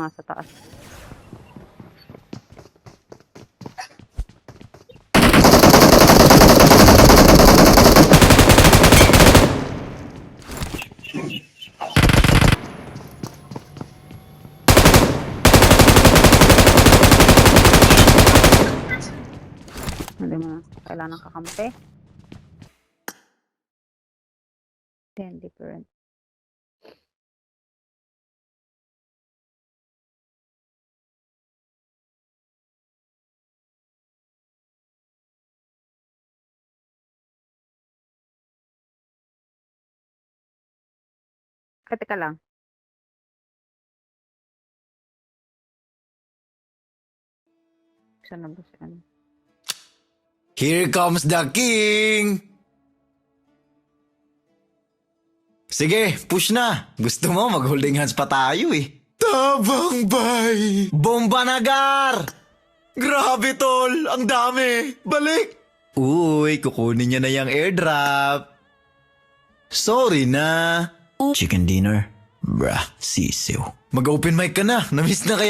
Sa taas. Hindi mo kailangan ng kakampi. 10 different. Teka lang. Saan na ba siya? Here comes the king! Sige, push na. Gusto mo mag-holding hands pa tayo eh. Tabang bay! Bomba nagar! Grabe tol, ang dami! Balik! Uy, kukunin niya na yung airdrop. Sorry na. Chicken dinner? Bruh, sisiw. Mag-open mic ka na. Namiss na kaya